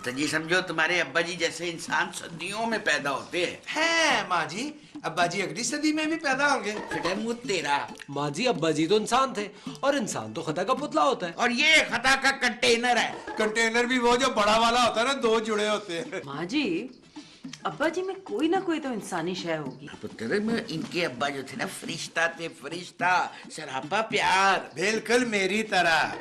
तो जी समझो तुम्हारे अब्बा जी जैसे इंसान सदियों में पैदा होते हैं। माँ जी, अब्बा जी अगली सदी में भी पैदा होंगे। फिर मुँह तेरा। माँ जी अब्बा जी तो इंसान थे और इंसान तो खता का पुतला होता है। और ये खता का कंटेनर है। कंटेनर भी वो जो बड़ा वाला होता है ना, दो जुड़े होते हैं। माँ जी, अब्बा जी में कोई ना कोई तो इंसानी शय होगी। पुत्र में इनके अब्बा जो थे ना फरिश्ता थे, फरिश्ता, सरापा प्यार। बिल्कुल मेरी तरह।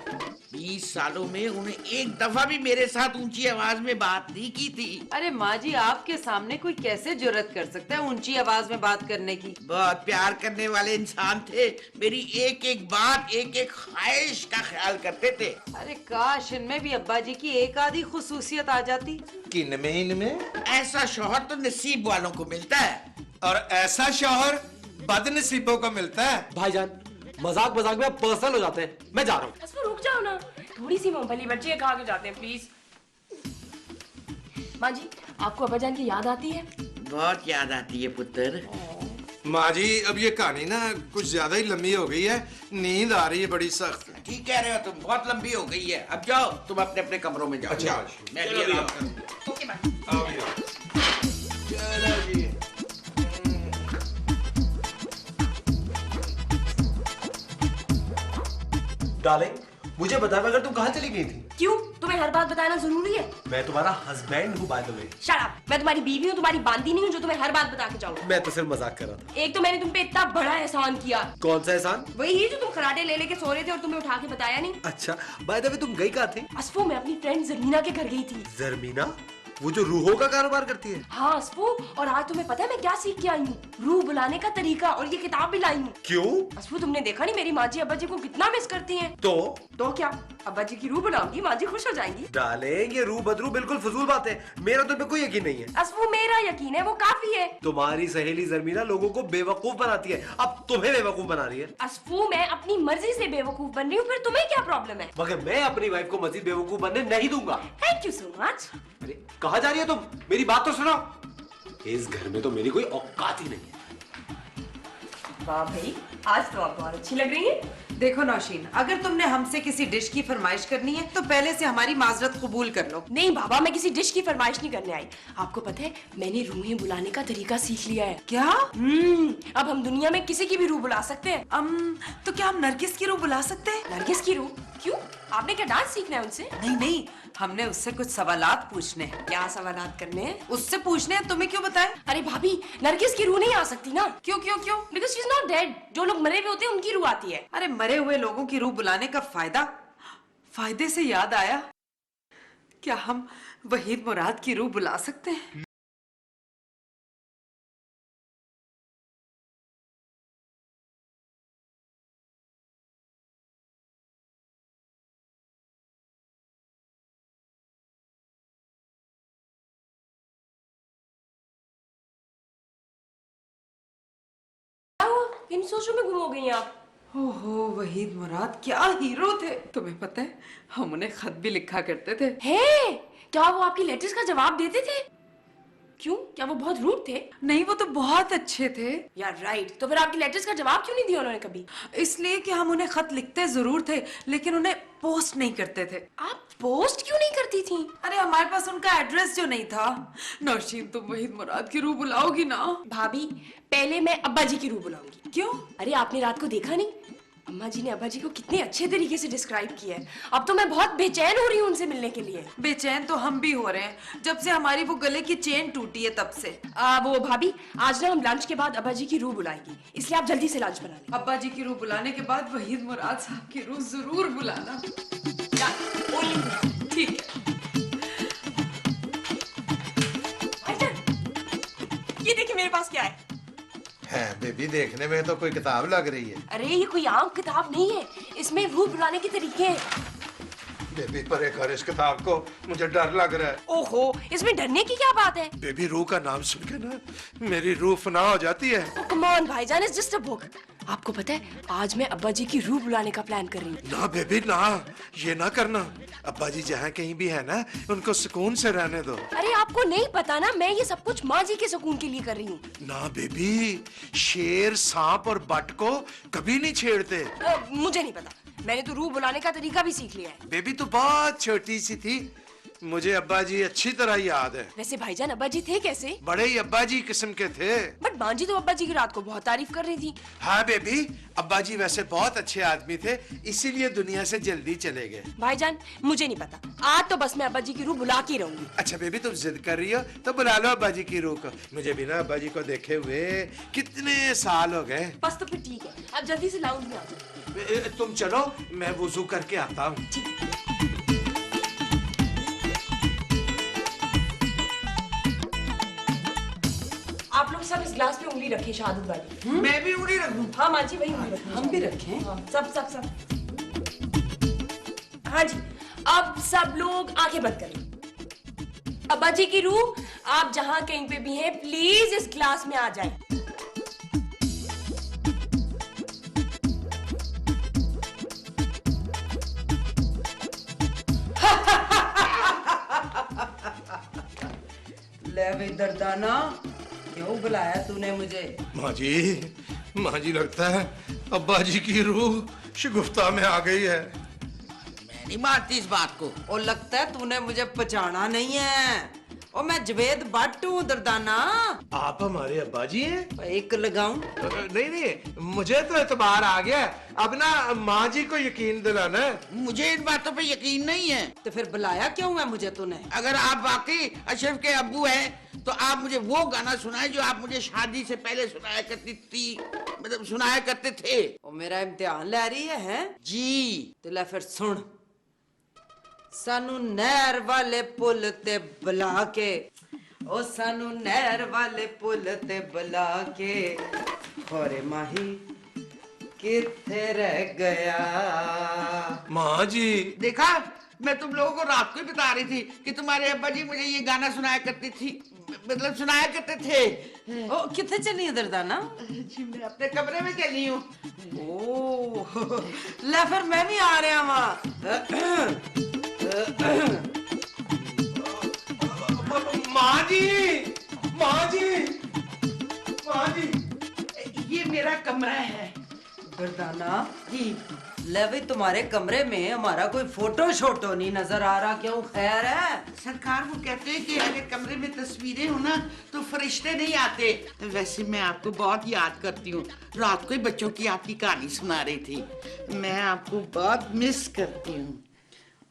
20 सालों में उन्हें एक दफा भी मेरे साथ ऊंची आवाज में बात नहीं की थी। अरे माँ जी, आपके सामने कोई कैसे जुर्रत कर सकता है ऊंची आवाज में बात करने की? बहुत प्यार करने वाले इंसान थे। मेरी एक एक बात, एक एक ख्वाहिश का ख्याल करते थे। अरे काश इनमें भी अब्बा जी की एक आधी खुसूसियत आ जाती। किन में इनमें? ऐसा शौहर तो नसीब वालों को मिलता है और ऐसा शौहर बदनसीबों को मिलता है। भाईजान मजाक मजाक में आप पर्सनल हो जाते हैं, मैं जा रहा हूँ। असफू रुक जाओ ना, थोड़ी सी मूंगफली बच्चे खा के जाते हैं प्लीज। माँ जी, आपको अब्बा जान की याद आती है? बहुत याद आती है पुत्र। माँ जी अब ये कहानी ना कुछ ज्यादा ही लंबी हो गई है, नींद आ रही है बड़ी सख्त। ठीक कह रहे हो तुम, बहुत लंबी हो गई है। अब जाओ तुम अपने अपने कमरों में जाओ। अच्छा, मैं भी आराम करूंगा। Okay bye. डार्लिंग मुझे बता अगर तुम कहाँ चली गई थी? क्यों, तुम्हें हर बात बताना जरूरी है? मैं तुम्हारा हस्बैंड हूँ by the way. Shut up, मैं तुम्हारी बीवी हूँ, तुम्हारी बांदी नहीं हूँ जो तुम्हें हर बात बता के जाऊँ। मैं तो सिर्फ मजाक कर रहा था। एक तो मैंने तुम पे इतना बड़ा एहसान किया। कौन सा एहसान? वही जो तुम खराटे ले लेके सो रहे थे और तुम्हें उठा के बताया नहीं। अच्छा बाय द वे तुम गई कहाँ थी? असफू, मैं अपनी फ्रेंड जमीना के घर गई थी। जरमीना, वो जो रूहों का कारोबार करती है? हाँ असफू, और आज तुम्हें पता है मैं क्या सीख के आई हूँ? रूह बुलाने का तरीका, और ये किताब भी लाई हूँ। क्यों? असफू, तुमने देखा नहीं मेरी माँ जी अब्बा जी को कितना मिस करती हैं? तो क्या अब्बा जी की रूह बुलाऊंगी, माँ जी खुश हो जाएंगी। डालें ये रूह बदरू बिल्कुल फजूल बात है, मेरा तो कोई यकीन नहीं है। असफू, मेरा यकीन है, वो काफी है। तुम्हारी सहेली जरमीना लोगों को बेवकूफ बनाती है, अब तुम्हें बेवकूफ बना रही है। असफू, मैं अपनी मर्जी से बेवकूफ बन रही हूँ, फिर तुम्हें क्या प्रॉब्लम है? मगर मैं अपनी वाइफ को मजीद बेवकूफ बनने नहीं दूंगा। Thank you so much. अरे कहाँ जा रही है तुम? मेरी बात तो सुनो। इस घर में तो मेरी कोई औकात ही नहीं है। वाह भाई, आज तो आप बहुत अच्छी लग रही है। देखो नौशीन, अगर तुमने हमसे किसी डिश की फरमाइश करनी है तो पहले से हमारी माजरत कबूल कर लो। नहीं बाबा, मैं किसी डिश की फरमाइश नहीं करने आई। आपको पता है मैंने रूहें बुलाने का तरीका सीख लिया है। क्या? अब हम दुनिया में किसी की भी रूह बुला सकते हैं। तो क्या हम नरगिस की रूह बुला सकते हैं? नरगिस की रूह? क्यों, आपने क्या डांस सीखना है उनसे? नहीं नहीं, हमने उससे कुछ सवालात पूछने हैं। क्या सवालात करने हैं? उससे पूछने हैं, तुम्हें क्यों बताएं? अरे भाभी, नरगिस की रूह नहीं आ सकती ना। क्यों क्यों क्यों? Because she is not dead. जो लोग मरे हुए होते हैं उनकी रूह आती है। अरे मरे हुए लोगों की रूह बुलाने का फायदे से याद आया, क्या हम वहीद मुराद की रूह बुला सकते हैं? क्या हुआ, इन सोचों में गुम हो गई हैं आप? ओहो, वहीद मुराद क्या हीरो थे। तुम्हें पता है हम उन्हें खत भी लिखा करते थे। है, क्या वो आपकी लेटर्स का जवाब देते थे? क्यों, क्या वो बहुत रूड थे? नहीं, वो तो बहुत अच्छे थे। यार राइट, तो फिर आपकी लेटर्स का जवाब क्यों नहीं दिया उन्होंने कभी? इसलिए कि हम उन्हें खत लिखते जरूर थे लेकिन उन्हें पोस्ट नहीं करते थे। आप पोस्ट क्यों नहीं करती थी? अरे हमारे पास उनका एड्रेस जो नहीं था। नौशीन, तुम वहीद मुराद की रूह बुलाओगी ना? भाभी, पहले मैं अब्बा जी की रूह बुलाऊंगी। क्यों? अरे आपने रात को देखा नहीं, अम्मा जी ने अब्बा जी को कितने अच्छे तरीके से डिस्क्राइब किया है। अब तो मैं बहुत बेचैन हो रही हूँ उनसे मिलने के लिए। बेचैन तो हम भी हो रहे हैं, जब से हमारी वो गले की चेन टूटी है तब से। वो भाभी, आज ना हम लंच के बाद अब्बा जी की रूह बुलाएंगे, इसलिए आप जल्दी से लंच बना लें। अब्बा जी की रूह बुलाने के बाद वहीद मुराद साहब की रूह जरूर बुलाना। ठीक है। ये देखिए मेरे पास क्या है। बेबी देखने में तो कोई किताब लग रही है। अरे ये कोई आम किताब नहीं है, इसमें रूह बुलाने के तरीके हैं। बेबी परे कर इस किताब को, मुझे डर लग रहा है। ओहो, इसमें डरने की क्या बात है? बेबी रूह का नाम सुन के ना मेरी रूह फना हो जाती है। कम ऑन भाईजान, इट्स जस्ट अ बुक। आपको पता है आज मैं अब्बा जी की रूह बुलाने का प्लान कर रही हूँ। ना बेबी ना, ये ना करना। अब्बा जी जहाँ कहीं भी है ना, उनको सुकून से रहने दो। अरे आपको नहीं पता ना, मैं ये सब कुछ माँ जी के सुकून के लिए कर रही हूँ। ना बेबी, शेर, सांप और बट को कभी नहीं छेड़ते। मुझे नहीं पता, मैंने तो रूह बुलाने का तरीका भी सीख लिया है। बेबी तो बहुत छोटी सी थी मुझे अब्बा जी अच्छी तरह याद है। वैसे भाईजान अब्बा जी थे कैसे? बड़े ही अब्बा जी किस्म के थे। बट माँ जी तो अब्बा जी की रात को बहुत तारीफ कर रही थी। हाँ बेबी, अब्बा जी वैसे बहुत अच्छे आदमी थे, इसीलिए दुनिया से जल्दी चले गए। भाईजान मुझे नहीं पता, आज तो बस मैं अब्बा जी की रूह बुला के रहूंगी। अच्छा बेबी, तुम जिद कर रही हो तो बुला लो अब्बा जी की रूह को। मुझे भी ना अब्बा जी को देखे हुए कितने साल हो गए। बस तो फिर ठीक है, अब जल्दी से लाउंज में आ जाओ। तुम चलो, मैं वुजू करके आता हूँ। आप लोग सब इस ग्लास पे उंगली रखिए शहादत वाली। मैं भी उड़ी रखूं। हाँ माँ जी वही उंगली रखिए। हम भी रखें? हाँ, सब सब सब। हाँ जी, अब सब लोग आंखें बंद करें। अब्बा जी की रूह आप जहां कहीं पे भी हैं प्लीज इस ग्लास में आ जाएं। ले वे दर्दाना, क्यों बुलाया तूने मुझे? माँ जी लगता है अब्बा जी की रूह शगुफ्ता में आ गई है। मैं नहीं मानती इस बात को। और लगता है तूने मुझे पहचाना नहीं है। और मैं जवेद भट्ट हूँ दर्दाना। आप हमारे अब्बा जी हैं? एक लगाऊं? नहीं, मुझे तो एतबार आ गया। अब ना माँ जी को यकीन दिलाना है। मुझे इन बातों पे यकीन नहीं है। तो फिर बुलाया क्यों है मुझे तूने? अगर आप वाकई अशरफ के अब्बू हैं तो आप मुझे वो गाना सुनाए जो आप मुझे शादी से पहले सुनाया करती थी, मतलब सुनाया करते थे। वो मेरा इम्तिहान ले रही है? जी। तो ले फिर सुन। सानू नहर वाले पुल ते बुला के, ओ सानू नहर वाले पुल ते बुला के, खोरे माही किथे रह गया। माँ जी, देखा, मैं तुम लोगों को रात को ही बता रही थी कि तुम्हारे अब्बा जी मुझे ये गाना सुनाया करती थी, मतलब सुनाया करते थे। ओ किथे चली है दर्दाना? जी मैं अपने कमरे में चली हूँ। ओ ले फिर मैं भी आ रहा वहाँ। माँ जी, ये मेरा कमरा है। दर्दाना जी, ले भाई तुम्हारे कमरे में हमारा कोई फोटो शोटो नहीं नजर आ रहा, क्यों खैर है? सरकार वो कहते हैं कि अगर कमरे में तस्वीरें हो ना तो फरिश्ते नहीं आते। वैसे मैं आपको बहुत याद करती हूँ। रात को ही बच्चों की आपकी कहानी सुना रही थी। मैं आपको बहुत मिस करती हूँ।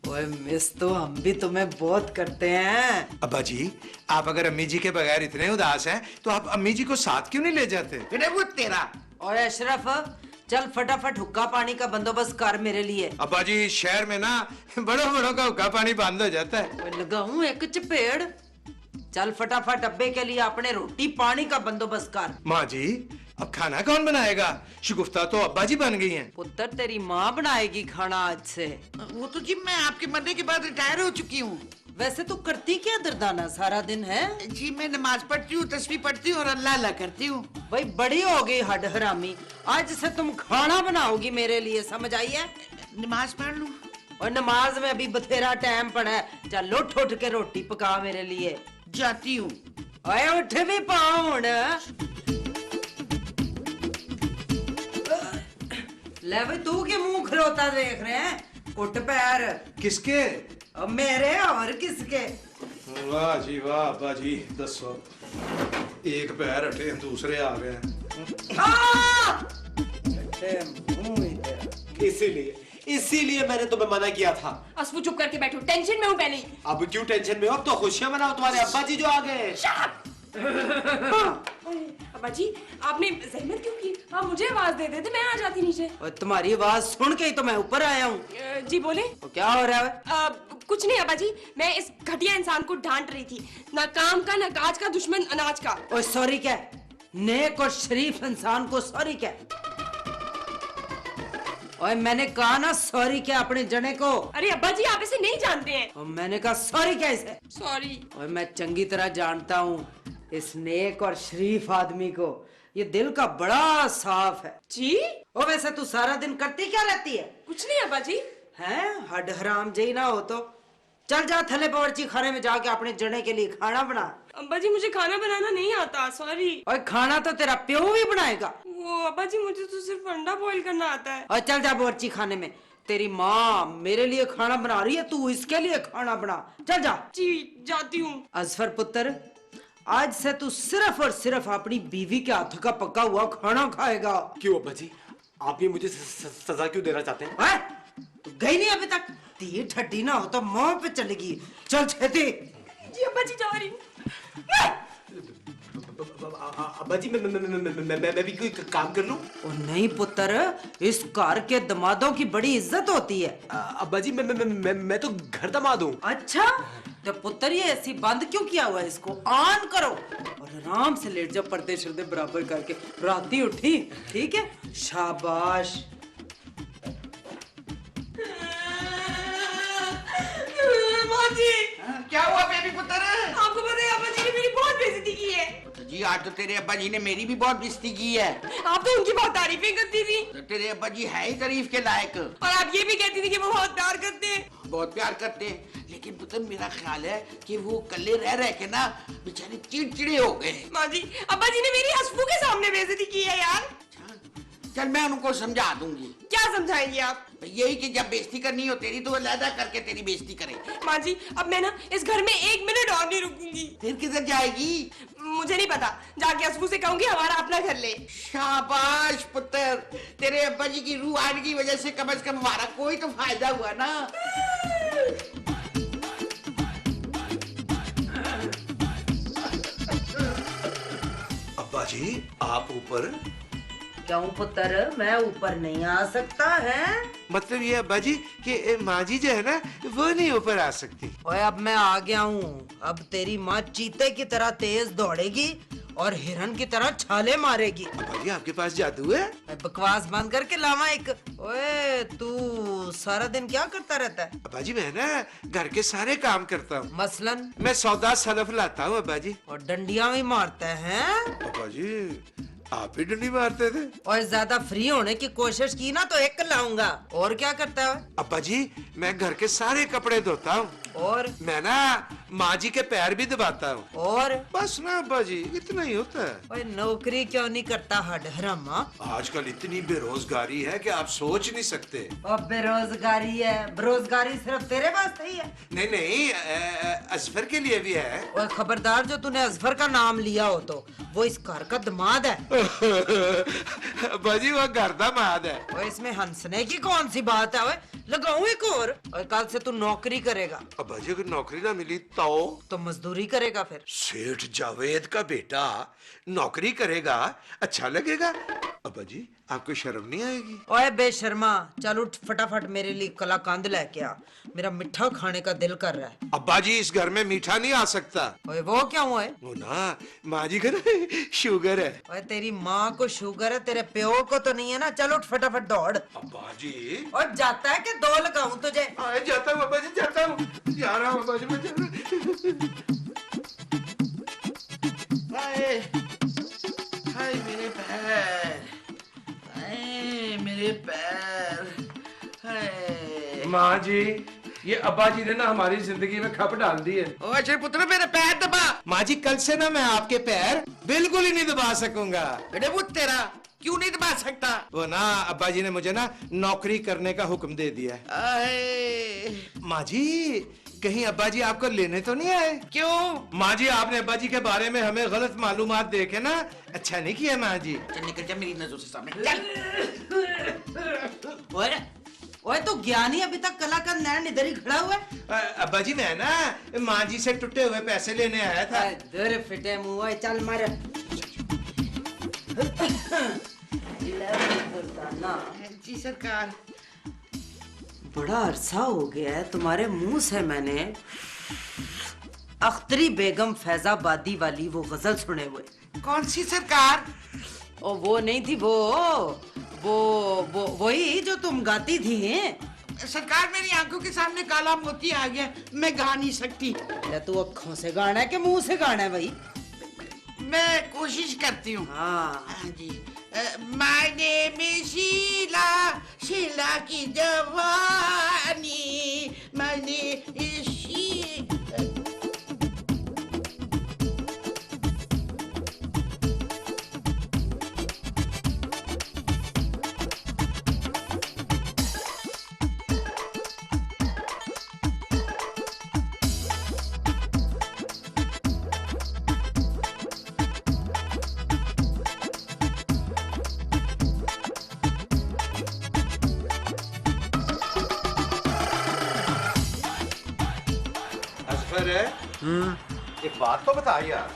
ओए मिस तो हम भी तुम्हें बहुत करते हैं। अब्बा जी, आप अगर अम्मी जी के बगैर इतने उदास हैं तो आप अम्मी जी को साथ क्यों नहीं ले जाते? बेटे वो तेरा। ओए अशरफ, चल फटाफट हुक्का पानी का बंदोबस्त कर मेरे लिए। अब्बा जी, शहर में ना बड़ों बड़ों का हुक्का पानी बंद हो जाता है। ओए लगाऊं एक चपेड़? चल फटाफट अब्बे के लिए अपने रोटी पानी का बंदोबस्त कर। माँ जी, अब खाना कौन बनाएगा? शगुफ्ता तो अब्बा जी बन गई हैं। पुत्र तेरी माँ बनाएगी खाना आज से। वो तो जी मैं आपके मरने के बाद रिटायर हो चुकी हूँ। वैसे तू करती क्या दर्दाना सारा दिन है? जी मैं नमाज पढ़ती हूँ, तस्बीह पढ़ती हूँ और अल्लाह अल्लाह करती हूँ। भाई बड़ी हो गई हड हरामी, आज से तुम खाना बनाओगी मेरे लिए, समझ आई है? नमाज पढ़ लूँ? और नमाज में अभी बथेरा टाइम पड़ा है। चल उठ उठ के रोटी पका मेरे लिए। जाती हूँ। ओए उठ भी पाऊं। ले भाई तू के मुंह खरोता देख रहे हैं? उठ पैर। किसके? अब मेरे और किसके? वाह जी वाह अब्बा जी, दसो एक पैर हटे दूसरे आ गए। इसीलिए मैंने तुम्हें मना किया था। असफू चुप करके बैठो, टेंशन में हूँ पहले ही। अब क्यों टेंशन में हो? अब तो खुशियां मनाओ, तुम्हारे अब्बा जी जो आ गए। अब्बा जी आपने जहमत क्यों की? आप मुझे आवाज दे देते, मैं आ जाती नीचे। और तुम्हारी आवाज सुन के ही तो मैं ऊपर आया हूँ। जी बोले। तो क्या हो रहा है? कुछ नहीं अब्बा जी, मैं इस घटिया इंसान को डांट रही थी। ना काम का ना काज का, दुश्मन अनाज का। और सॉरी क्या? नेक और शरीफ इंसान को सॉरी क्या? और मैंने कहा ना सॉरी क्या अपने जने को? अरे अब्बा जी आप इसे नहीं जानते हैं। और मैंने कहा सॉरी क्या इसे? सॉरी। और मैं चंगी तरह जानता हूँ इस नेक और शरीफ आदमी को। ये दिल का बड़ा साफ है। जी? और वैसे तू सारा दिन करती क्या रहती है? कुछ नहीं अब्बा जी। हैं? हड हराम जी ना हो तो चल जा थले बावर्ची खाने में जाके अपने जने के लिए खाना बना। अब्बा जी मुझे खाना बनाना नहीं आता, सॉरी। और खाना तो तेरा प्यो भी बनाएगा। वो अब्बा जी मुझे तो सिर्फ अंडा बॉईल करना आता है। और चल जा बावर्ची खाने में, तेरी माँ मेरे लिए खाना बना रही है, तू इसके लिए खाना बना। चल जा। जी जाती हूँ। अजफर पुत्र, आज से तू सिर्फ और सिर्फ अपनी बीवी के हाथों का पका हुआ खाना खाएगा। क्यों अब्बा जी, आप ये मुझे सजा क्यों देना चाहते हैं? है? तू गई नहीं अभी तक? ती ठड्डी ना हो तो मुंह पे चलेगी। चल छेती। जी अब्बा जी जा रही हूँ। अब्बा जी मैं भी कोई काम कर लूं? ओ नहीं पुत्र, इस घर के दमादों की बड़ी इज्जत होती है। अब्बा जी मैं तो घर दमाद हूँ। अच्छा, तो पुत्र ये ऐसी बंद क्यों किया हुआ है? इसको ऑन करो और आराम से लेट जाओ, पर्दे शर्दे बराबर करके। राती उठी, ठीक है? शाबाश। माँ जी, क्या हुआ बेबी पुत्र? आपको पता है अब्बा जी ने मेरी बहुत बेइज्जती की है। जी आज तो तेरे अब्बा जी ने मेरी भी बहुत बेइज्जती की है। आप तो उनकी बहुत तारीफें करती थी तो तेरे अब्बा जी है ही तारीफ के लायक। और आप ये भी कहती थी कि वो बहुत प्यार करते हैं। बहुत प्यार करते हैं, लेकिन पुत्र मेरा ख्याल है कि वो कल्ले रह रह के ना बेचारे चिड़चिड़े हो गए। माँ जी, अब्बा जी ने मेरी हसफू के सामने बेइज्जती की है यार। चल मैं उनको समझा दूंगी। क्या समझाएंगे आप? यही कि जब बेइज्जती करनी हो तेरी तो अलहदा करके तेरी बेइज्जती करे। माँ जी, अब मैं ना इस घर में 1 मिनट और नहीं रुकूंगी। फिर किधर जाएगी? मुझे नहीं पता, जाके हसफू से कहूंगी हमारा अपना घर ले। शाबाश पुत्र, तेरे अब्बा जी की रूह आने की वजह से कम हमारा कोई तो फायदा हुआ ना। अब्बा जी आप ऊपर? क्यों पुत्र, मैं ऊपर नहीं आ सकता है? मतलब ये अब्बा जी कि माँ जी जो है ना वो नहीं ऊपर आ सकती। ओए अब मैं आ गया हूँ। अब तेरी माँ चीते की तरह तेज दौड़ेगी और हिरन की तरह छाले मारेगी। अब्बा जी आपके पास जादू है? मैं बकवास बंद करके लावा एक। ओए तू सारा दिन क्या करता रहता है? अब्बा जी मैं ना घर के सारे काम करता हूँ। मसलन? मैं सौदा सलफ लाता हूँ अब्बा जी। और डंडियां भी मारता है? अब्बा जी आप भी डंडी मारते थे? और ज्यादा फ्री होने की कोशिश की ना तो एक लाऊंगा। और क्या करता है? अब्बा जी मैं घर के सारे कपड़े धोता हूँ। और मैं ना माँ जी के पैर भी दबाता हूँ। और बस ना अब्बा जी इतना ही होता है। ओए नौकरी क्यों नहीं करता हड हरामा? आजकल इतनी बेरोजगारी है कि आप सोच नहीं सकते। और बेरोजगारी है? बेरोजगारी सिर्फ तेरे वास्ते ही है? नहीं नहीं अजफर के लिए भी है। ओए खबरदार, जो तूने अजफर का नाम लिया हो तो वो इस घर का दामाद है। अब्बा जी वो घर का माद है। ओए इसमें हंसने की कौन सी बात है? ओए लगाऊं एक और कल से तू नौकरी करेगा। अब्बा जी अगर नौकरी ना मिली तो मजदूरी करेगा फिर। सेठ जावेद का बेटा नौकरी करेगा, अच्छा लगेगा? अब्बा जी आपको शर्म नहीं आएगी? ओए बेशर्मा, चल उठ फटाफट मेरे लिए कलाकंद लेके आ। मेरा मिठा खाने का दिल कर रहा है। अब्बा जी इस घर में मीठा नहीं आ सकता। ओए वो क्यों है? वो ना माँ जी को ना शुगर है। ओए तेरी माँ को शुगर है, तेरे प्यो को तो नहीं है ना? चल उठ फटाफट दौड़। अब्बा जी और जाता है कि 2 लगाऊं तुझे? जाता हूँ अब्बा जी, जाता हूँ, जा रहा हूँ अब्बा जी, मैं जा रहा हूँ। हाय हाय मेरे पैर, हाय मेरे पैर, हाय। माँ जी ये अब्बा जी ने ना हमारी जिंदगी में खप डाल दी है। ओ अच्छा पुत्र मेरे पैर दबा। माँ जी कल से ना मैं आपके पैर बिल्कुल ही नहीं दबा सकूंगा। बेटे वो तेरा क्यों नहीं दबा सकता? वो ना अब्बा जी ने मुझे ना नौकरी करने का हुक्म दे दिया है। आए, माँ जी कहीं अब्बा जी आपको लेने तो नहीं आए? क्यों? माँ जी आपने अब्बा जी के बारे में हमें गलत मालूमात देके ना अच्छा नहीं किया माँ जी। चल निकल जा मेरी नजरों से सामने चल। ओए ओए तो ज्ञानी अभी तक कलाकंद नैन इधर ही खड़ा हुआ है। अब्बा जी मैं ना माँ जी से टूटे हुए पैसे लेने आया था। इधर फिटे मुंह है, चल मार। जी सरकार। बड़ा अरसा हो गया है तुम्हारे मुंह से मैंने अख्तरी बेगम फैजाबादी वाली वो गजल सुने हुए। कौन सी सरकार? ओ वो नहीं थी, वो वही जो तुम गाती थी। सरकार मेरी आंखों के सामने काला मोती आ गया, मैं गा नहीं सकती। या तू अखों से गाना है कि मुंह से गाना है भाई? मैं कोशिश करती हूँ। हाँ हाँ जी। My name is Sheela, Sheela की जवानी, माय नेम इज असफर है। एक बात तो बता यार,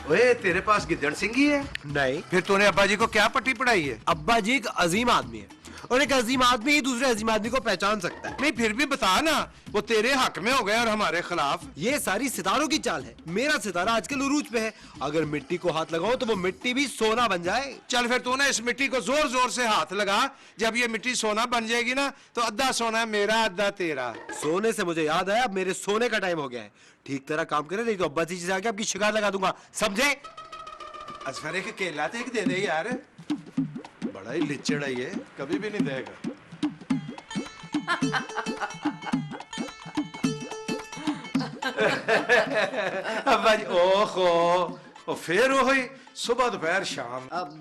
ओए तेरे पास गिद्दड़ सिंगी है? नहीं, फिर तूने अब्बा जी को क्या पट्टी पढ़ाई है? अब्बा जी एक अजीम आदमी है और एक अजीम आदमी ही दूसरे अजीम आदमी को पहचान सकता है। नहीं फिर भी बता ना, वो तेरे हक में हो गए और हमारे खिलाफ। ये सारी सितारों की चाल है। मेरा सितारा आजकल उरूज पे है, अगर मिट्टी को हाथ लगाओ तो वो मिट्टी भी सोना बन जाए। चल फिर तू ना इस मिट्टी को जोर जोर से हाथ लगा, जब ये मिट्टी सोना बन जाएगी ना तो अद्धा सोना मेरा अद्धा तेरा। सोने से मुझे याद आया, अब मेरे सोने का टाइम हो गया है। ठीक तरह काम करे, नहीं तो अब्बा जी से आके आपकी शिकायत लगा दूंगा, समझे? असफर एक केला तो एक दे दे यार, बड़ा ही लिचड़ है ये, कभी भी नहीं देगा। अब्बा जी ओहो, ओ फिर वही सुबह दोपहर शाम। अब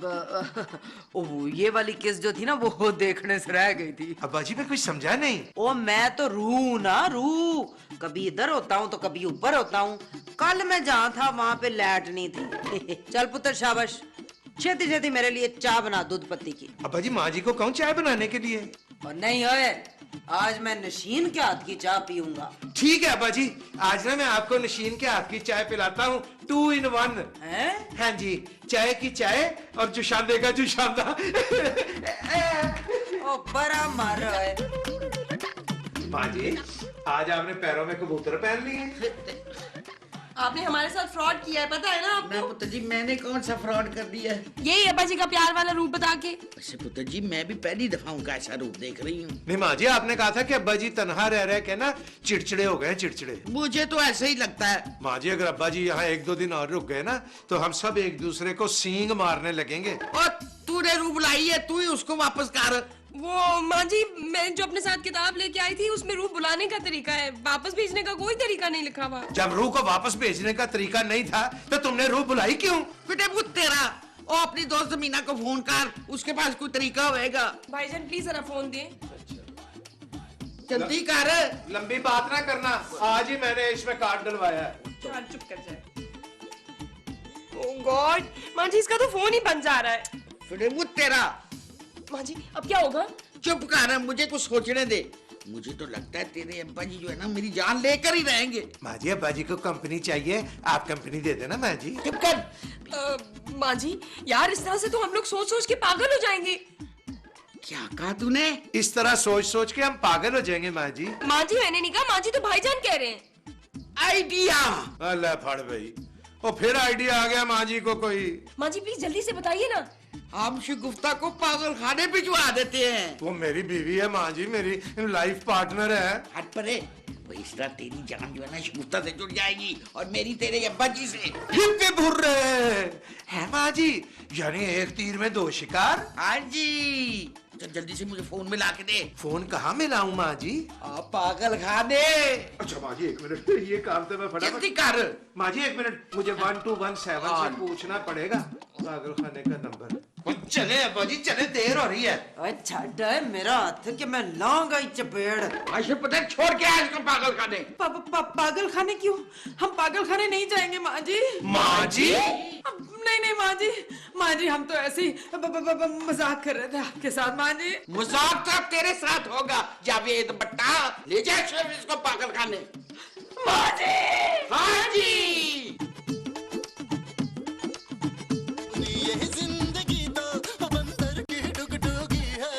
ओ ये वाली किस जो थी ना वो देखने से रह गई थी। अब्बा जी मैं कुछ समझा नहीं। ओ मैं तो रूह ना रूह, कभी इधर होता हूँ तो कभी ऊपर होता हूँ। कल मैं जहाँ था वहाँ पे लाइट नहीं थी। चल पुत्र शाबाश, छेती छेती मेरे लिए चाय बना दूध पत्ती की। अब्बा जी माँ जी को कहूँ चाय बनाने के लिए? और नहीं होए, आज मैं नशीन के हाथ की चाय पीऊंगा। ठीक है अब्बा जी, आज ना मैं आपको नशीन के हाथ की चाय पिलाता हूँ, 2 in 1। हैं? हाँ जी, चाय की चाय और जुशांदे का जुशांदा। ओ बड़ा मार रहा है। माँ जी आज आपने पैरों में कबूतर पहन लिए। आपने हमारे साथ फ्रॉड किया है, पता है ना मैं आपको? पुत्र जी मैंने कौन सा फ्रॉड कर दिया है? यही अब्बा जी का प्यार वाला रूप बता के। वैसे पुत्र जी मैं भी पहली दफा उनका ऐसा रूप देख रही हूँ। नहीं माँ जी, आपने कहा था कि अब्बा जी तनहा रह रहे के ना चिड़चिड़े हो गए, चिड़चिड़े। मुझे तो ऐसा ही लगता है। माँ जी अगर अब्बा जी यहाँ 1-2 दिन और रुक गए ना तो हम सब एक दूसरे को सींग मारने लगेंगे। और तूने रूप लाई है, तू ही उसको वापस कर। वो माँ जी, मैं जो अपने साथ किताब लेके आई थी उसमें रूप बुलाने का तरीका है, वापस भेजने का कोई तरीका नहीं लिखा हुआ। जब रूह को वापस भेजने का तरीका नहीं था तो तुमने रूह बुलाई क्यों? बेटे वो तेरा ओ अपनी दोस्त मीना को फोन कर, उसके पास कोई तरीका होएगा। भाईजान प्लीज जरा फोन दें। जल्दी कर। लंबी बात ना करना, आज ही मैंने इसमें कार्ड डलवाया है। चार चुप कर जाए। ओह गॉड, माँ जी इसका तो फोन ही बंद जा रहा है। बेटे वो तेरा। माँ जी अब क्या होगा? चुप कर, मुझे कुछ सोचने दे। मुझे तो लगता है तेरे अब्बा जी जो है ना मेरी जान लेकर ही रहेंगे। माँ जी अब्बा जी को कंपनी चाहिए, आप कंपनी दे देना माँ जी। चुप कर। माँ जी यार इस तरह से तो हम लोग सोच सोच के पागल हो जाएंगे। क्या कहा तूने? इस तरह सोच सोच के हम पागल हो जाएंगे माँ जी। माँ जी मैंने नहीं कहा, माँ जी तो भाईजान कह रहे हैं। आइडिया। अल्लाह फड़ भाई, और फिर आइडिया आ गया माँ जी को कोई। माँ जी प्लीज जल्दी से बताइए ना। हम शिगुफ्ता को पागल खाने भिजवा देते हैं। वो मेरी बीवी है माँ जी, मेरी लाइफ पार्टनर है। हट परे। वो इस तरह तेरी जान जो है ना शिगुफ्ता से जुड़ जाएगी और मेरी तेरे अब्बा जी से। हिप्पे भुर रहे हैं माँ जी, यानी एक तीर में 2 शिकार। हाँ जी। चल जल्दी से मुझे फोन मिला के दे। फोन कहाँ मिलाऊं माँ जी? आप पागल खाने। अच्छा माँ जी 1 मिनट, ये काम तो मैं फटाफट। जल्दी कर। माँ जी 1 मिनट, मुझे 1217 से पूछना पड़ेगा पागल खाने का नंबर। चले अब्बा जी चले, देर हो रही है। ओए छड़ है मेरा हाथ कि मैं लाऊंगा ही चपेड़। ऐसे पता छोड़ के आया इसको पागल खाने। पागल खाने क्यों? हम पागल खाने नहीं जाएंगे माँ जी। माँ जी नहीं माँ जी हम तो ऐसे ही मजाक कर रहे थे आपके साथ माँ जी। मजाक तो अब तेरे साथ होगा। जावेद बट्टा ले जा शेर इसको पागल खाने। माँ जी। हाँ जी। ये जिंदगी तो बंदर की डुगडुगी है।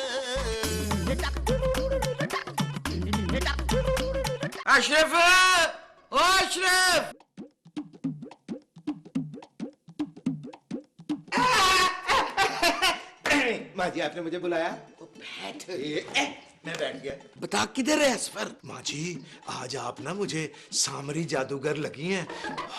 अशरफ, ओ अशरफ। माँ जी आपने मुझे बुलाया? बैठ। मैं बैठ गया। बता किधर है असफर? माँ जी आज आप ना मुझे सामरी जादूगर लगी हैं,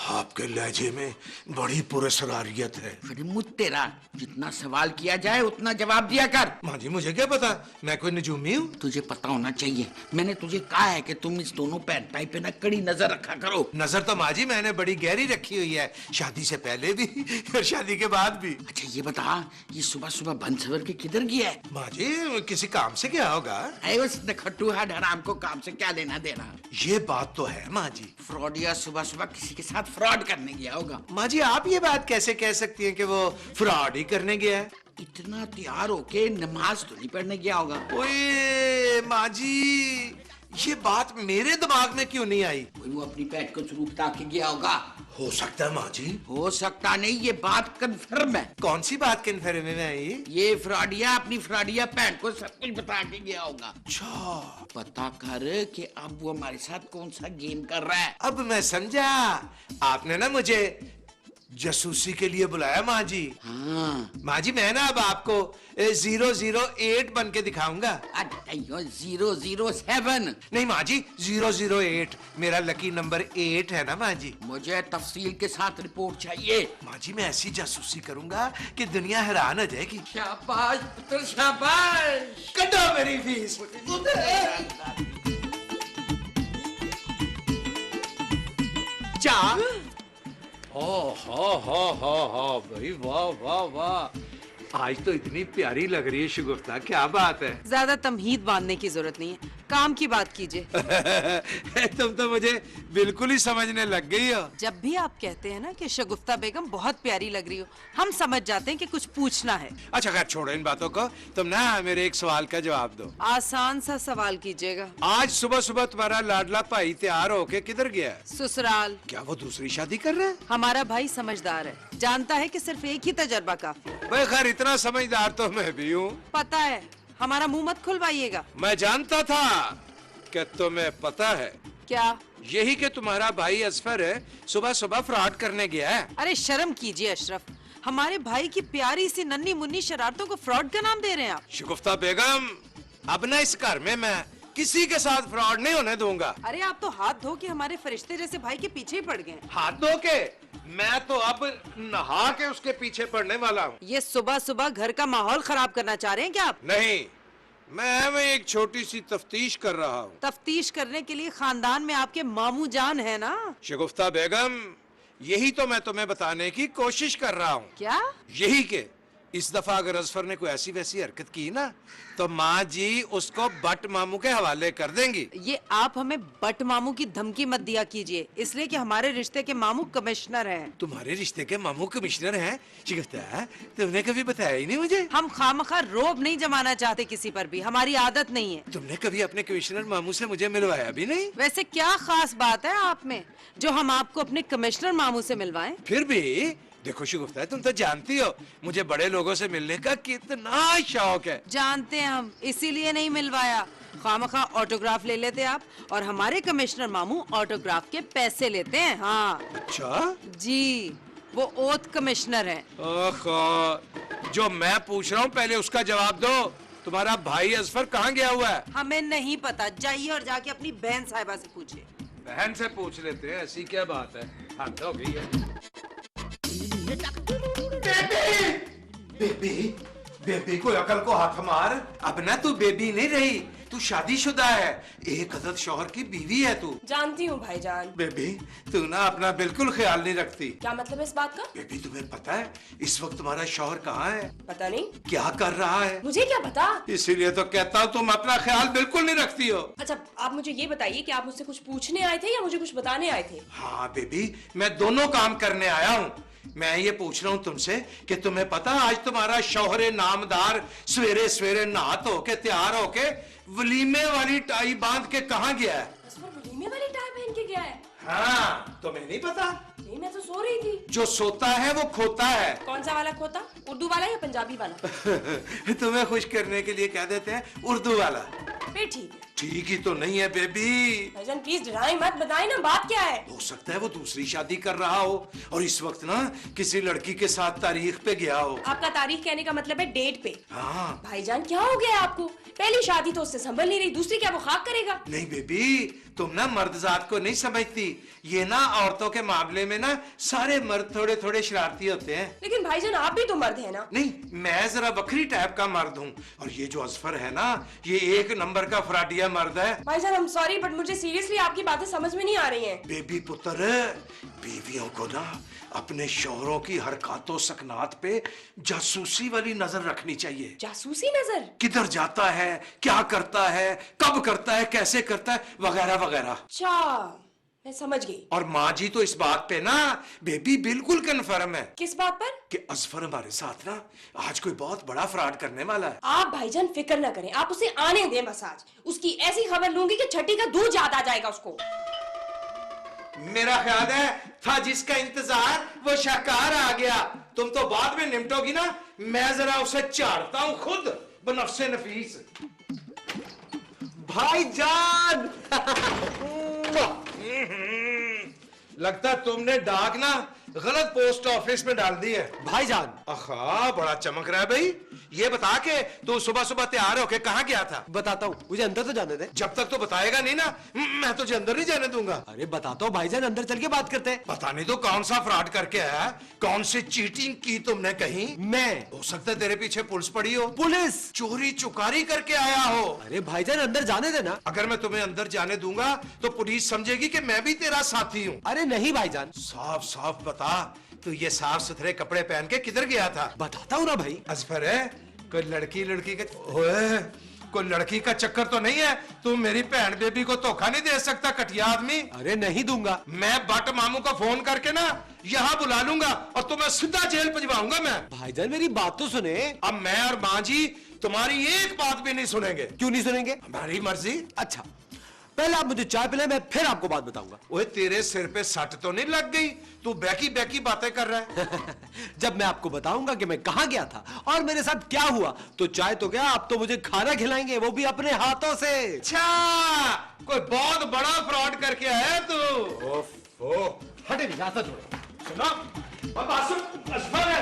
आपके लहजे में बड़ी पुरस्कारियत है। फिर मुझ तेरा जितना सवाल किया जाए उतना जवाब दिया कर। माँ जी मुझे क्या पता, मैं कोई नजूमी हूँ? तुझे पता होना चाहिए, मैंने तुझे कहा है कि तुम इस दोनों पैन टाइप पे ना कड़ी नजर रखा करो। नजर तो माँ जी मैंने बड़ी गहरी रखी हुई है, शादी से पहले भी और शादी के बाद भी। अच्छा ये बता, ये सुबह सुबह बन सवर के किधर गया है? माँ जी किसी काम से गया होगा। अरे उस नखट्टू है हराम को काम से क्या लेना देना। ये बात तो है माँ जी। फ्रॉड या सुबह सुबह किसी के साथ फ्रॉड करने गया होगा। माँ जी आप ये बात कैसे कह सकती हैं कि वो फ्रॉड ही करने गया है? इतना तैयार होके नमाज तो नहीं पढ़ने गया होगा। ओए माँ जी ये बात मेरे दिमाग में क्यों नहीं आई? कोई वो अपनी पैट को शुरू बता के गया होगा। हो सकता है माँ जी। हो सकता नहीं, ये बात कंफर्म है। कौन सी बात कन्फर्म में आई? ये फ्रॉडिया अपनी फ्रॉडिया पैट को सब कुछ बता के गया होगा। अच्छा, पता कर कि अब वो हमारे साथ कौन सा गेम कर रहा है। अब मैं समझा। आपने ना मुझे जासूसी के लिए बुलाया माँ जी। हाँ। माँ जी मैं ना अब आपको 008 बन के दिखाऊंगा। अरे 007। नहीं माँ जी, 008 मेरा लकी नंबर 8 है ना माँ जी। मुझे तफसील के साथ रिपोर्ट चाहिए। माँ जी मैं ऐसी जासूसी करूंगा कि दुनिया हैरान हो जाएगी। शाबाश पुत्र शाबाश। कटो मेरी फीस। चा हो भाई, वाह वाह वाह, आज तो इतनी प्यारी लग रही है शगुफ्ता, क्या बात है। ज्यादा तमहीद बांधने की जरूरत नहीं है, काम की बात कीजिए। तुम तो मुझे बिल्कुल ही समझने लग गई हो। जब भी आप कहते हैं ना कि शगुफ्ता बेगम बहुत प्यारी लग रही हो, हम समझ जाते हैं कि कुछ पूछना है। अच्छा खैर छोड़ो इन बातों को, तुम ना मेरे एक सवाल का जवाब दो। आसान सा सवाल कीजिएगा। आज सुबह सुबह तुम्हारा लाडला भाई तैयार होके किधर गया है? ससुराल। क्या वो दूसरी शादी कर रहा है? हमारा भाई समझदार है, जानता है कि सिर्फ एक ही तजर्बा काफी है। भाई खैर इतना समझदार तो मैं भी हूँ। पता है, हमारा मुंह मत खुलवाइएगा। मैं जानता था कि तुम्हें पता है। क्या? यही कि तुम्हारा भाई असफर है सुबह सुबह फ्रॉड करने गया है। अरे शर्म कीजिए अशरफ, हमारे भाई की प्यारी सी नन्ही मुन्नी शरारतों को फ्रॉड का नाम दे रहे हैं आप। शगुफ्ता बेगम, अब ना इस घर में मैं किसी के साथ फ्रॉड नहीं होने दूंगा। अरे आप तो हाथ धो के हमारे फरिश्ते जैसे भाई के पीछे ही पड़ गए। हाथ धो के? मैं तो अब नहा के उसके पीछे पड़ने वाला हूँ। ये सुबह सुबह घर का माहौल खराब करना चाह रहे हैं क्या आप? नहीं, मैं एक छोटी सी तफ्तीश कर रहा हूँ। तफ्तीश करने के लिए खानदान में आपके मामू जान है ना। शगुफ्ता बेगम, यही तो मैं तुम्हें बताने की कोशिश कर रहा हूँ। क्या? यही के इस दफा अगर असफर ने कोई ऐसी वैसी हरकत की ना, तो माँ जी उसको बट मामू के हवाले कर देंगी। ये आप हमें बट मामू की धमकी मत दिया कीजिए, इसलिए कि हमारे रिश्ते के मामू कमिश्नर हैं। तुम्हारे रिश्ते के मामू कमिश्नर हैं? शगुफ्ता, तुमने कभी बताया ही नहीं मुझे। हम खामखा रोब नहीं जमाना चाहते किसी पर भी, हमारी आदत नहीं है। तुमने कभी अपने कमिश्नर मामू से मुझे मिलवाया भी नहीं। वैसे क्या खास बात है आप में जो हम आपको अपने कमिश्नर मामू से मिलवाएं? फिर भी देखो शगुफ्ता, तुम तो जानती हो मुझे बड़े लोगों से मिलने का कितना शौक है। जानते हैं हम, इसीलिए नहीं मिलवाया। खामखा ऑटोग्राफ ले लेते आप, और हमारे कमिश्नर मामू ऑटोग्राफ के पैसे लेते हैं। हाँ अच्छा जी, वो ओथ कमिश्नर हैं। ओहो, जो मैं पूछ रहा हूँ पहले उसका जवाब दो। तुम्हारा भाई असफर कहाँ गया हुआ है? हमें नहीं पता, जाइए और जाके अपनी बहन साहिबा से पूछिए। बहन से पूछ लेते हैं, ऐसी क्या बात है, हद हो गई है। बेबी, बेबी को अकल को हाथ मार। अब ना तू बेबी नहीं रही, तू शादीशुदा है, एक अदद शौहर की बीवी है तू। जानती हूँ भाईजान। बेबी तू ना अपना बिल्कुल ख्याल नहीं रखती। क्या मतलब है इस बात का? बेबी तुम्हें पता है इस वक्त तुम्हारा शौहर कहाँ है? पता नहीं। क्या कर रहा है? मुझे क्या पता? इसीलिए तो कहता हूँ तुम अपना ख्याल बिल्कुल नहीं रखती हो। अच्छा आप मुझे ये बताइए कि आप मुझसे कुछ पूछने आए थे या मुझे कुछ बताने आए थे? हाँ बेबी, मैं दोनों काम करने आया हूँ। मैं ये पूछ रहा हूँ तुमसे कि तुम्हें पता आज तुम्हारा शौहरे नामदार सवेरे सवेरे नहा धो के तैयार होके वलीमे वाली टाई बांध के कहाँ गया है? असफर वलीमे वाली टाई पहन के गया है? हाँ, तुम्हें नहीं पता? नहीं, मैं तो सो रही थी। जो सोता है वो खोता है। कौन सा वाला खोता? उर्दू वाला या पंजाबी वाला? तुम्हें खुश करने के लिए कह देते हैं उर्दू वाला। फिर ठीक है। ठीक ही तो नहीं है बेबी। भाईजान प्लीज डराएं मत, बताएं ना बात क्या है। हो सकता है वो दूसरी शादी कर रहा हो और इस वक्त ना किसी लड़की के साथ तारीख पे गया हो। आपका तारीख कहने का मतलब है डेट पे। हाँ। भाईजान क्या हो गया आपको? पहली शादी तो उससे संभल नहीं रही, दूसरी क्या वो खाक करेगा? नहीं बेबी, तुम ना मर्द जात को नहीं समझती। ये ना औरतों के मामले में ना सारे मर्द थोड़े थोड़े शरारती होते हैं। लेकिन भाईजान आप भी तो मर्द है ना। नहीं, मैं जरा बकरी टाइप का मर्द हूँ और ये जो असफर है ना, ये एक नंबर का फ्राडिया मर्द है। भाईजान I'm sorry बट मुझे सीरियसली आपकी बातें समझ में नहीं आ रही हैं। बेबी पुत्र, बीवियों को ना अपने शौहरों की हरकतों सकनात पे जासूसी वाली नजर रखनी चाहिए। जासूसी नजर? किधर जाता है, क्या करता है, कब करता है, कैसे करता है, वगैरह वगैरह। अच्छा मैं समझ गई। और माँ जी तो इस बात पे ना बेबी बिल्कुल कन्फर्म है किस बात पर? कि असफर हमारे साथ ना आज कोई बहुत बड़ा फ्रॉड करने वाला है। आप भाईजान फिक्र ना करें, आप उसे आने दें बस। आज उसकी ऐसी खबर लूंगी कि छठी का दूध याद आ जाएगा उसको। मेरा ख्याल है था जिसका इंतजार वो शाहकार आ गया। तुम तो बाद में निपटोगी ना, मैं जरा उसे चाड़ता हूं खुद बनफ्से नफीस। भाईजान लगता है तुमने डाक ना गलत पोस्ट ऑफिस में डाल दी है। भाईजान अखा बड़ा चमक रहा है भाई। ये बता के तू सुबह सुबह तैयार होके कहाँ गया था? बताता हूँ, मुझे अंदर तो जाने दे। जब तक तो बताएगा नहीं ना मैं तुझे अंदर नहीं जाने दूंगा। अरे बताता हूँ भाईजान, अंदर चल के बात करते हैं। पता नहीं तो कौन सा फ्रॉड करके आया, कौन सी चीटिंग की तुमने कहीं। मैं हो सकता है तेरे पीछे पुलिस पड़ी हो, पुलिस चोरी चुकारी करके आया हो। अरे भाईजान अंदर जाने देना। अगर मैं तुम्हें अंदर जाने दूंगा तो पुलिस समझेगी कि मैं भी तेरा साथी हूँ। अरे नहीं भाईजान। साफ साफ बता, तू ये साफ सुथरे कपड़े पहन के किधर गया था? बताता हूँ ना भाई। असफर है कोई लड़की के ओए, कोई लड़की का चक्कर तो नहीं है? तू मेरी बहन बेबी को धोखा नहीं दे सकता कटिया आदमी। अरे नहीं दूंगा। मैं बट मामू को फोन करके ना यहाँ बुला लूंगा और तुम्हें सीधा जेल भिजवाऊंगा मैं। भाईजान मेरी बात तो सुने। अब मैं और माँ जी तुम्हारी एक बात भी नहीं सुनेंगे। क्यों नहीं सुनेंगे? हमारी मर्जी। अच्छा पहले आप मुझे चाय पिलाएं, मैं फिर आपको बात बताऊंगा। ओए तेरे सिर पे सट तो नहीं लग गई? तू बैकी बैकी बातें कर रहा है। जब मैं आपको बताऊंगा कि मैं कहां गया था और मेरे साथ क्या हुआ तो चाय तो क्या, आप तो मुझे खाना खिलाएंगे, वो भी अपने हाथों से। अच्छा कोई बहुत बड़ा फ्रॉड करके आया तू। ओफो हटे नहीं, रास्ता छोड़ो। सुनो और बात सुन असफर है।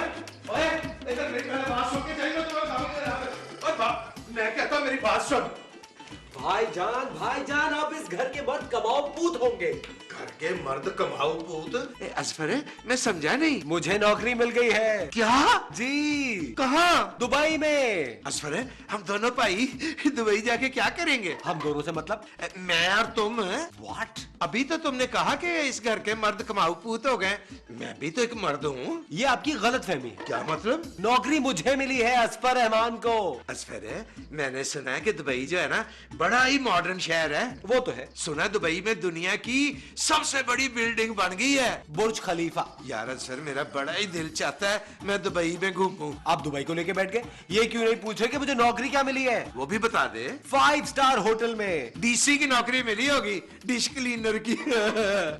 ओए इधर मेरी पहले बात सुन के जाइए तुम्हारे सामने। और मैं कहता हूं मेरी बात सुन। भाईजान भाईजान आप इस घर के बहुत कमाऊ पूत होंगे। घर के मर्द कमाऊ पूत? असफर है मैं समझा नहीं। मुझे नौकरी मिल गई है। क्या जी? कहाँ? दुबई में। असफर है हम दोनों भाई दुबई जाके क्या करेंगे? हम दोनों से मतलब? मैं और तुम। व्हाट? अभी तो तुमने कहा कि इस घर के मर्द कमाऊ पूत हो गए। मैं भी तो एक मर्द हूँ। ये आपकी गलत फहमी है। क्या मतलब? नौकरी मुझे मिली है असफर रहमान को। असफर है मैंने सुना है कि दुबई जो है ना बड़ा ही मॉडर्न शहर है। वो तो है। सुना दुबई में दुनिया की सबसे बड़ी बिल्डिंग बन गई है, बुर्ज खलीफा। यार सर मेरा बड़ा ही दिल चाहता है मैं दुबई में घूमूं। आप दुबई को लेके बैठ गए, ये क्यों नहीं पूछे कि मुझे नौकरी क्या मिली है? वो भी बता दे। 5 स्टार होटल में। डीसी की नौकरी मिली होगी, डिश क्लीनर की।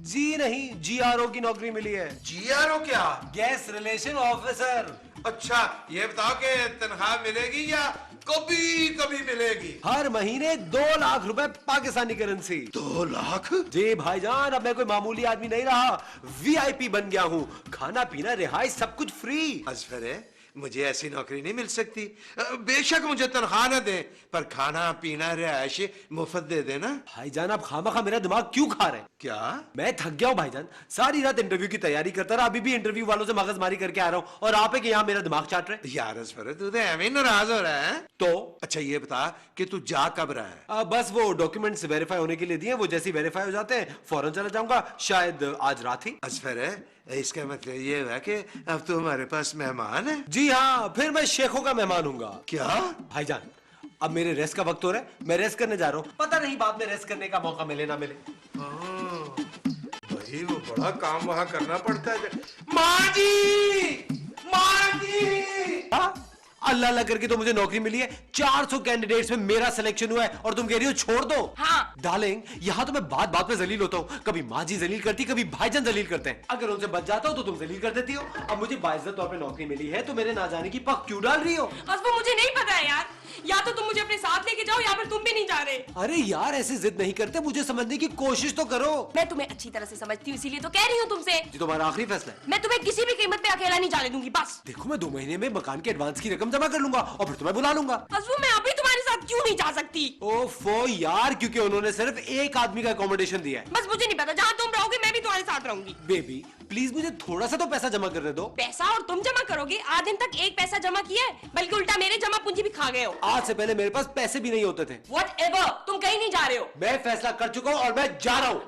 जी नहीं, GRO की नौकरी मिली है। जीआरओ क्या? Gas relation officer. अच्छा ये बताओ कि तनख्वाह मिलेगी या कभी कभी मिलेगी? हर महीने 2 लाख रुपए पाकिस्तानी करेंसी। 2 लाख? जी भाईजान, अब मैं कोई मामूली आदमी नहीं रहा, VIP बन गया हूँ। खाना पीना रिहाइश सब कुछ फ्री। असफर है मुझे ऐसी नौकरी नहीं मिल सकती। बेशक मुझे तनख्वाह न दे पर खाना पीना रिहाइश मुफ्त दे देना। भाईजान आप खामखा मेरा दिमाग क्यों खा रहे हैं? क्या? मैं थक गया हूँ भाईजान, सारी रात इंटरव्यू की तैयारी करता रहा, अभी भी इंटरव्यू वालों से मगजमारी करके आ रहा हूँ और आप है कि यहाँ मेरा दिमाग चाट रहे। यार असफर तू तो एवं नाराज हो रहा है। तो अच्छा ये बता कि तू जा कब रहा है? बस वो डॉक्यूमेंट्स वेरीफाई होने के लिए दिए, वो जैसे वेरीफाई हो जाते हैं फौरन चला जाऊंगा, शायद आज रात ही। असफर है इसका मतलब ये हुआ कि अब तो हमारे पास मेहमान है। जी हाँ, फिर मैं शेखों का मेहमान हूँगा। क्या? भाईजान अब मेरे रेस्ट का वक्त हो रहा है, मैं रेस्ट करने जा रहा हूँ, पता नहीं बाद में रेस्ट करने का मौका मिले ना मिले। भाई वो बड़ा काम वहां करना पड़ता है। माँ जी! माँ जी! अल्लाह अल्लाह करके तो मुझे नौकरी मिली है, 400 कैंडिडेट्स में मेरा सिलेक्शन हुआ है और तुम कह रही हो छोड़ दो। हाँ। डार्लिंग यहाँ तो मैं बात बात पे जलील होता हूँ, कभी माँ जी जलील करती, कभी भाईजान जलील करते हैं। अगर उनसे बच जाता हो तो तुम जलील कर देती हो। अब मुझे बाइज्जत तौर पे नौकरी मिली है तो मेरे ना जाने की पक क्यों डाल रही हो? वो मुझे नहीं पता है यार, या तो तुम मुझे अपने साथ लेके जाओ या फिर तुम भी नहीं जा रहे। अरे यार ऐसे जिद नहीं करते, मुझे समझने की कोशिश तो करो। मैं तुम्हें अच्छी तरह से समझती हूँ इसीलिए तो कह रही हूँ तुमसे। ये तुम्हारा आखिरी फैसला है। मैं तुम्हें किसी भी कीमत पे अकेला नहीं जाने दूंगी बस। देखो मैं 2 महीने में मकान के एडवांस की रकम जमा कर लूंगा और फिर तुम्हें बुला लूंगा। मैं अभी तुम्हारे साथ क्यों नहीं जा सकती? ओफो यार, क्योंकि उन्होंने सिर्फ एक आदमी का अकोमोडेशन दिया है। बस मुझे नहीं पता, जहाँ तुम रहोगे मैं भी तुम्हारे साथ रहूंगी। बेबी प्लीज मुझे थोड़ा सा तो पैसा जमा करने दो। पैसा? और तुम जमा करोगे? आज दिन तक एक पैसा जमा किया है, बल्कि उल्टा मेरे जमा पूंजी भी खा गए हो। आज से पहले मेरे पास पैसे भी नहीं होते थे। Whatever, तुम कहीं नहीं जा रहे हो। मैं फैसला कर चुका हूँ और मैं जा रहा हूँ।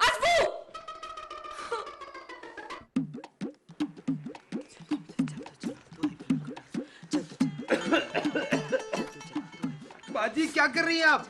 बाजी क्या कर रही हैं आप?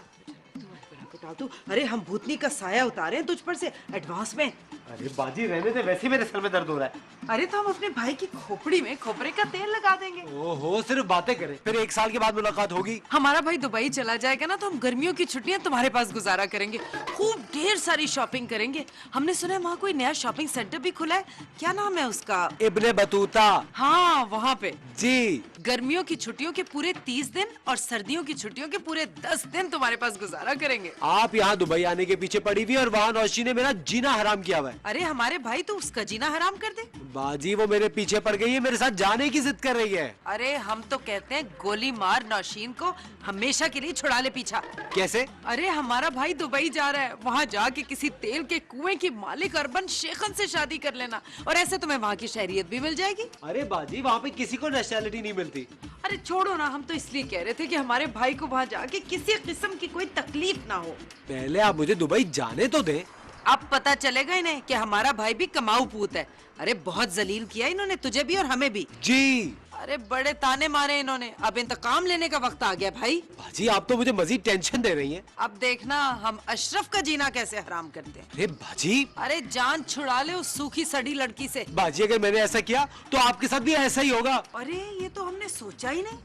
अरे हम भूतनी का साया उतारे हैं तुझ पर से एडवांस में। अरे बाजी रहने दे, वैसे ही मेरे सर में दर्द हो रहा है। अरे तो हम अपने भाई की खोपड़ी में खोपरे का तेल लगा देंगे। ओहो, सिर्फ बातें करें, फिर 1 साल के बाद मुलाकात होगी। हमारा भाई दुबई चला जाएगा ना, तो हम गर्मियों की छुट्टियां तुम्हारे पास गुजारा करेंगे, खूब ढेर सारी शॉपिंग करेंगे। हमने सुना है वहाँ कोई नया शॉपिंग सेंटर भी खुला है, क्या नाम है उसका? Ibn Battuta. हाँ, वहाँ पे जी। गर्मियों की छुट्टियों के पूरे 30 दिन और सर्दियों की छुट्टियों के पूरे 10 दिन तुम्हारे पास गुजारा करेंगे। आप यहाँ दुबई आने के पीछे पड़ी हुई और वहाँ नौशी ने मेरा जीना हराम किया हुआ है। अरे हमारे भाई तो उसका जीना हराम कर दे। बाजी वो मेरे पीछे पड़ गई है, मेरे साथ जाने की जिद कर रही है। अरे हम तो कहते हैं गोली मार नौशीन को, हमेशा के लिए छुड़ा ले पीछा। कैसे? अरे हमारा भाई दुबई जा रहा है, वहाँ जाके किसी तेल के कुएं की मालिक अर्बन शेखन से शादी कर लेना, और ऐसे तुम्हें वहाँ की शहरियत भी मिल जाएगी। अरे बाजी वहाँ पे किसी को नेशनैलिटी नहीं मिलती। अरे छोड़ो ना, हम तो इसलिए कह रहे थे कि हमारे भाई को वहाँ जाके किसी किस्म की कोई तकलीफ ना हो। पहले आप मुझे दुबई जाने तो दें। अब पता चलेगा इन्हें कि हमारा भाई भी कमाऊ पूत है। अरे बहुत जलील किया इन्होंने तुझे भी और हमें भी। जी। अरे बड़े ताने मारे इन्होंने, अब इंतकाम लेने का वक्त आ गया भाई। बाजी आप तो मुझे मजीद टेंशन दे रही हैं। अब देखना हम अशरफ का जीना कैसे हराम करते हैं। अरे बाजी। अरे जान छुड़ा ले उस सूखी सड़ी लड़की से। बाजी अगर मैंने ऐसा किया तो आपके साथ भी ऐसा ही होगा। अरे ये तो हमने सोचा ही नहीं।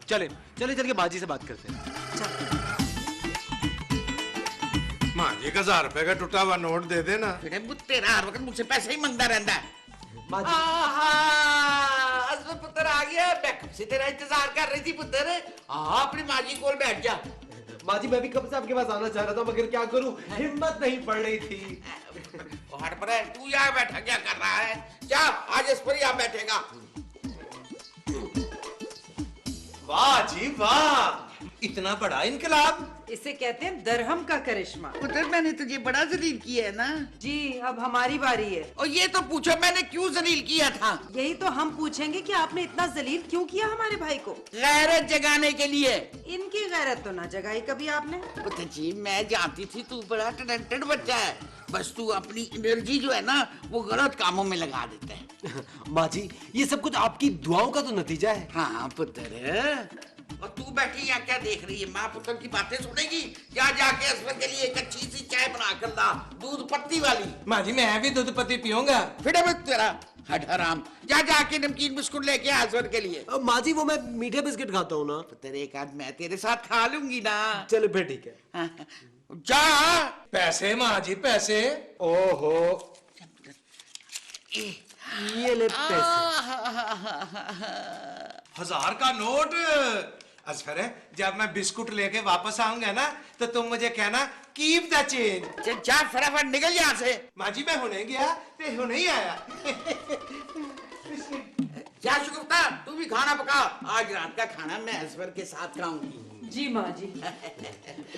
चले चले चल के बाजी से बात करते हैं। माँ जी का 1000 रुपए का टूटा हुआ नोट दे देना। बेटे वो तेरा हर वक्त मुझसे पैसे ही मांगता रहता है। बाजी। अजब पुत्र आ गया, मैं कब से तेरा इंतजार कर रही थी पुत्र। अपनी माँ जी कोल बैठ जा। माँ जी मैं भी कब से आपके पास आना चाह रहा था, मगर क्या करूं, हिम्मत नहीं पड़ रही थी। हट पर है, तू यहाँ बैठा क्या कर रहा है? जा आज इस पर यहाँ बैठेगा। वाह जी वाह, इतना बड़ा इनकलाब। इसे कहते हैं दरहम का करिश्मा। पुत्र मैंने तुझे बड़ा जलील किया है ना। जी अब हमारी बारी है। और ये तो पूछो मैंने क्यों जलील किया था? यही तो हम पूछेंगे कि आपने इतना जलील क्यों किया हमारे भाई को। गैरत जगाने के लिए। इनकी गैरत तो ना जगाई कभी आपने। पुत्र जी मैं जानती थी तू बड़ा टैलेंटेड बच्चा है, बस तू अपनी एनर्जी जो है ना वो गलत कामों में लगा देता है। माँ जी ये सब कुछ आपकी दुआओं का तो नतीजा है। हाँ पुत्र, और तू बैठी यहाँ क्या देख रही है? माँ पुत्र की बातें सुनेगी? जा जाके असफर के लिए एक अच्छी सी चाय बना कर ला, दूध पत्ती वाली। माँ जी मैं भी दूध पत्ती पीऊंगा। फिर अब तेरा हट हराम, जा जाके नमकीन बिस्कुट लेके आ असफर के लिए। माँ जी वो मैं मीठे बिस्किट खाता हूँ ना। तेरे एक आध मैं तेरे साथ खा लूंगी ना। चलो फिर ठीक है। जा। पैसे माँ जी पैसे। ओहो ये ले पैसे। 1000 का नोट। असफर है जब मैं बिस्कुट लेके वापस आऊंगा ना तो तुम मुझे कहना कीप द चेंज। जा फटाफट निकल यहाँ से। माँ जी मैं हुने गया ते हुने ही आया। जा शुक्रिया, तू भी खाना पका। आज रात का खाना मैं असफर के साथ खाऊंगी। जी माँ जी।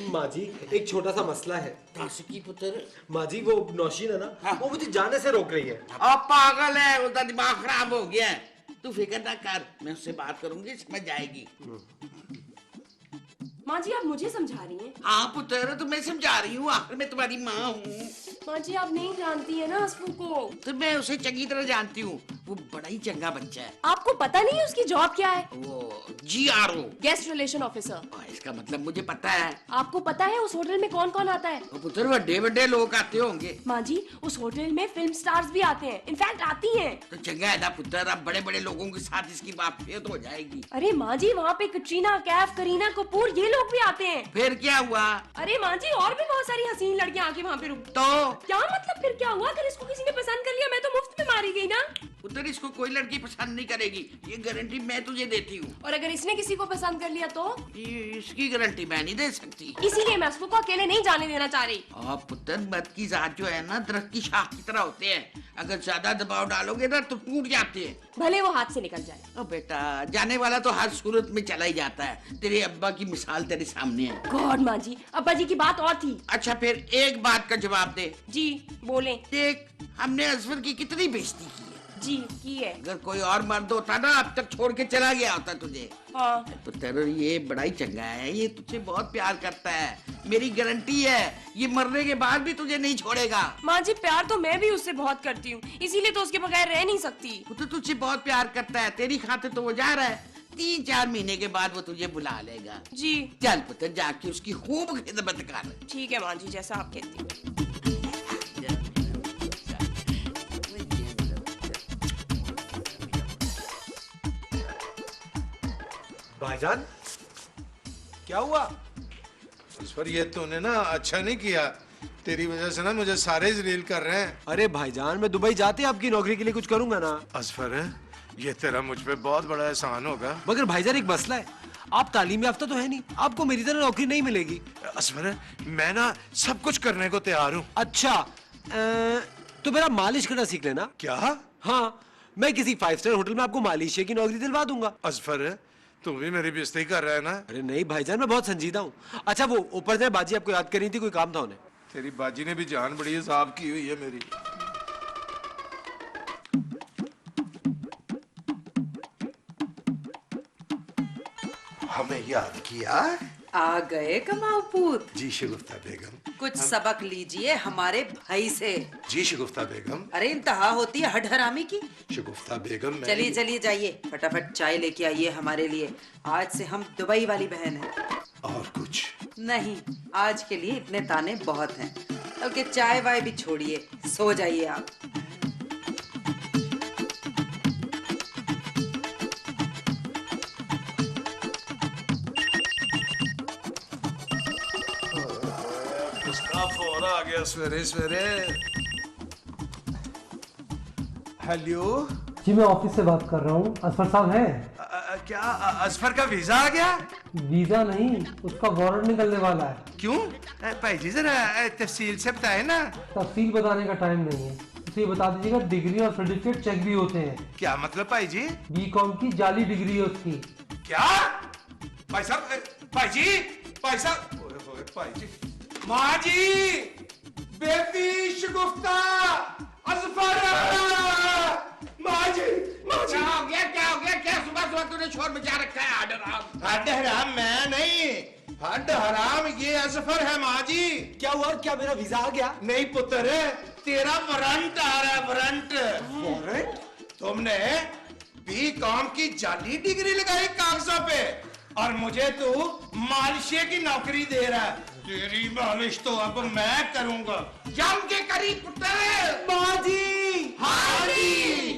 माँ जी एक छोटा सा मसला है। की पुत्र? माँ जी वो नौशीन है ना, हाँ। वो मुझे जाने से रोक रही है। अब पागल है, उसका दिमाग खराब हो गया है। तू फिक्र ना कर, मैं उससे बात करूंगी, समझ जाएगी। माँ जी आप मुझे समझा रही हैं? हाँ पुत्र तो मैं समझा रही हूँ, आखिर मैं तुम्हारी माँ हूँ। माँ जी आप नहीं जानती है ना असफू को। तो मैं उसे चंगी तरह जानती हूँ, वो बड़ा ही चंगा बच्चा है। आपको पता नहीं है उसकी जॉब क्या है? वो GRO, गेस्ट रिलेशन ऑफिसर। इसका मतलब मुझे पता है। आपको पता है उस होटल में कौन कौन आता है? वो पुत्र बड़े बड़े लोग आते होंगे। माँ जी उस होटल में फिल्म स्टार्स भी आते हैं, इनफैक्ट आती हैं। तो चंगा है ना पुत्र, अब बड़े बड़े लोगों के साथ इसकी बातचीत हो जाएगी। अरे माँ जी वहाँ पे कटरीना कैफ, करीना कपूर ये लोग भी आते हैं। फिर क्या हुआ? अरे माँ जी और भी बहुत सारी हसीन लड़कियाँ आके वहाँ पे रुक। तो क्या मतलब फिर क्या हुआ? अगर इसको किसी ने पसंद कर लिया मैं तो मुफ्त में मारी गई ना। पुत्र इसको कोई लड़की पसंद नहीं करेगी, ये गारंटी मैं तुझे देती हूँ। और अगर इसने किसी को पसंद कर लिया तो? इसकी गारंटी मैं नहीं दे सकती। इसीलिए मैं उसको अकेले नहीं जाने देना चाह रही। पुत्र मर्द की जात जो है ना दरख्त की शाख की तरह होते हैं, अगर ज्यादा दबाव डालोगे ना तो टूट जाते हैं। भले वो हाथ से निकल जाए। ओ बेटा, जाने वाला तो हर सूरत में चला ही जाता है। तेरे अब्बा की मिसाल तेरे सामने है। गॉड माँ जी, अब्बा जी की बात और थी। अच्छा फिर एक बात का जवाब दे। जी बोलें। देख हमने असफर की कितनी बेइज्जती की है। जी की है। अगर कोई और मर्द होता ना अब तक छोड़ के चला गया होता तुझे। हाँ। तो तेरे ये बड़ा ही चंगा है, ये तुझसे बहुत प्यार करता है, मेरी गारंटी है ये मरने के बाद भी तुझे नहीं छोड़ेगा। माँ जी प्यार तो मैं भी उससे बहुत करती हूँ, इसीलिए तो उसके बगैर रह नहीं सकती। वो तो तुझसे बहुत प्यार करता है, तेरी खातिर तो वो जा रहा है। 3-4 महीने के बाद वो तुझे बुला लेगा। जी चल पुत्र जाके उसकी खूब खिदमत कर। ठीक है माँ जी, जैसा आप कहती हैं। भाईजान क्या हुआ? उस पर ये तूने ना अच्छा नहीं किया, तेरी वजह से ना मुझे सारे जलील कर रहे हैं। अरे भाईजान मैं दुबई जाते आपकी नौकरी के लिए कुछ करूंगा ना। असफर ये तेरा मुझ पे बहुत बड़ा एहसान होगा। मगर भाईजान एक मसला है, आप तालीम याफ्ता तो है नहीं, आपको मेरी तरह नौकरी नहीं मिलेगी। असफर मैं ना सब कुछ करने को तैयार हूँ। अच्छा तो मेरा मालिश करना सीख लेना। क्या? हाँ मैं किसी 5 स्टार होटल में आपको मालिशिया की नौकरी दिलवा दूंगा। असफर तू भी मेरी बेइज्जती कर रहा है ना? अरे नहीं भाईजान मैं बहुत संजीदा हूँ। अच्छा वो ऊपर से बाजी आपको याद कर रही थी, कोई काम था उन्हें? तेरी बाजी ने भी जान बड़ी हिसाब की हुई है मेरी। हमें याद किया? आ गए कमाऊ पूत। जी शगुफ्ता बेगम। कुछ सबक लीजिए हमारे भाई से। जी शगुफ्ता बेगम। अरे इंतहा होती है हठहरामी की। शगुफ्ता बेगम मैं चलिए चलिए जाइए, फटाफट चाय लेके आइए हमारे लिए। आज से हम दुबई वाली बहन हैं। और कुछ? नहीं, आज के लिए इतने ताने बहुत हैं। ओके चाय वाय भी छोड़िए, सो जाइए आप। किसका फोन आ गया सवेरे सवेरे? हेलो जी मैं ऑफिस से बात कर रहा हूँ। असफर साहब हैं? क्या असफर का वीजा आ गया? वीजा नहीं, उसका वारंट निकलने वाला है। क्यों? भाई जी जरा तफसील से बताए ना। तफसील बताने का टाइम नहीं है, उसे ये बता दीजिएगा डिग्री और सर्टिफिकेट चेक भी होते हैं। क्या मतलब भाई जी? बीकॉम की जाली डिग्री है उसकी। क्या? भाई साहब, भाई जी, भाई साहब, ओए होए भाई जी, माँ जी, बेबी शगुफ्ता, असफर, माँ जी, माँ जी। क्या हो गया, क्या हो गया? क्या सुबह सुबह तूने शोर मचा रखा है? हड हराम। हड हराम मैं नहीं, हड हराम ये असफर है माँ जी। क्या हुआ? क्या मेरा वीजा आ गया? नहीं पुत्र, तेरा वारंट आ रहा है, वारंट। वारंट? तुमने बीकॉम की जाली डिग्री लगाई कागजों पे और मुझे तू मालिशिया की नौकरी दे रहा है। तेरी मालिश तो अब मैं करूंगा। जम के करीब पुत्र। माँ जी! हाँ जी।